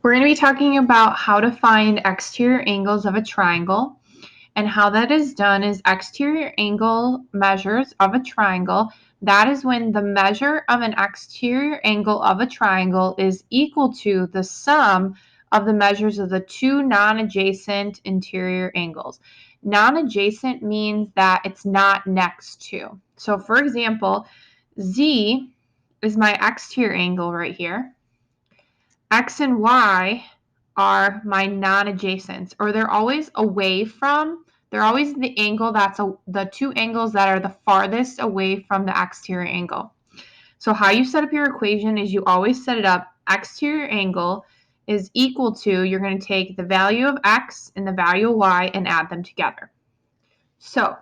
We're going to be talking about how to find exterior angles of a triangle, and how that is done is exterior angle measures of a triangle. That is when the measure of an exterior angle of a triangle is equal to the sum of the measures of the two non-adjacent interior angles. Non-adjacent means that it's not next to. So for example, Z is my exterior angle right here. X and Y are my non-adjacents, or they're always away from, they're always the angle that's the two angles that are the farthest away from the exterior angle. So how you set up your equation is you always set it up exterior angle is equal to, you're going to take the value of X and the value of Y and add them together. So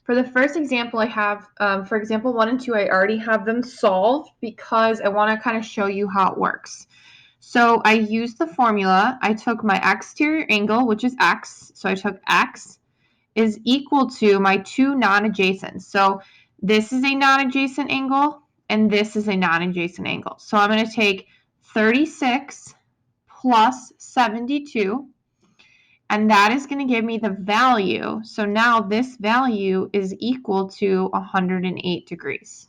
for the first example I have, for example 1 and 2, I already have them solved because I want to kind of show you how it works. So I used the formula. I took my exterior angle, which is X. So I took X is equal to my two non-adjacents. So this is a non-adjacent angle, and this is a non-adjacent angle. So I'm going to take 36 plus 72, and that is going to give me the value. So now this value is equal to 108 degrees.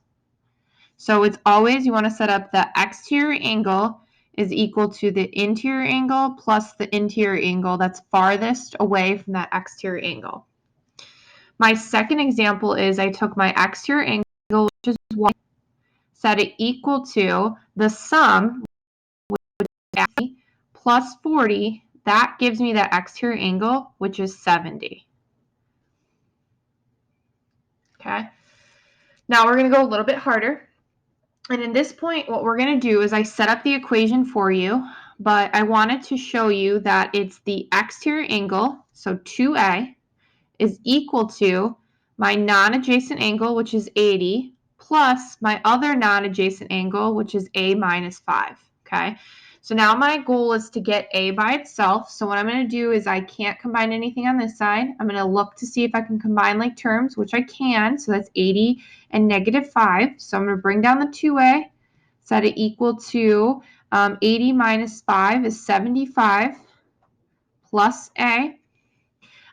So it's always, you want to set up the exterior angle is equal to the interior angle plus the interior angle that's farthest away from that exterior angle. My second example is I took my exterior angle, which is 1, set it equal to the sum, which is plus 40. That gives me that exterior angle, which is 70. Okay. Now we're going to go a little bit harder. And in this point, what we're going to do is I set up the equation for you, but I wanted to show you that it's the exterior angle, so 2A, is equal to my non-adjacent angle, which is 80, plus my other non-adjacent angle, which is A minus 5, okay? So now my goal is to get A by itself. So what I'm going to do is I can't combine anything on this side. I'm going to look to see if I can combine like terms, which I can. So that's 80 and negative 5. So I'm going to bring down the 2A, set it equal to 80 minus 5 is 75 plus A.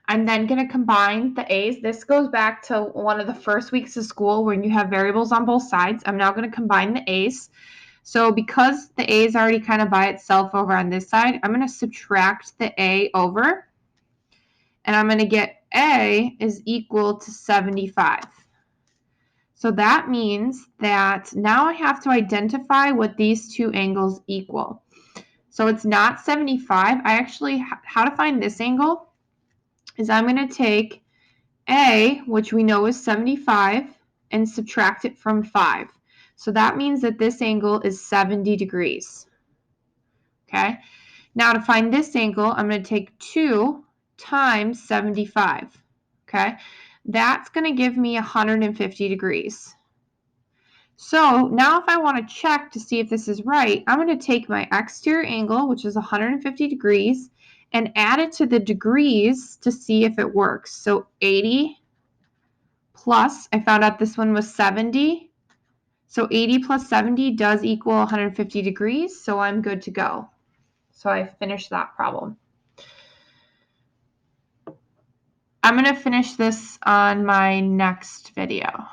I'm then going to combine the A's. This goes back to one of the first weeks of school when you have variables on both sides. I'm now going to combine the A's. So because the A is already kind of by itself over on this side, I'm going to subtract the A over, and I'm going to get A is equal to 75. So that means that now I have to identify what these two angles equal. So it's not 75. I actually, how to find this angle is I'm going to take A, which we know is 75, and subtract it from 5. So that means that this angle is 70 degrees. Okay. Now to find this angle, I'm going to take 2 times 75. Okay. That's going to give me 150 degrees. So now if I want to check to see if this is right, I'm going to take my exterior angle, which is 150 degrees, and add it to the degrees to see if it works. So 80 plus, I found out this one was 70. So 80 plus 70 does equal 150 degrees, so I'm good to go. So I finished that problem. I'm going to finish this on my next video.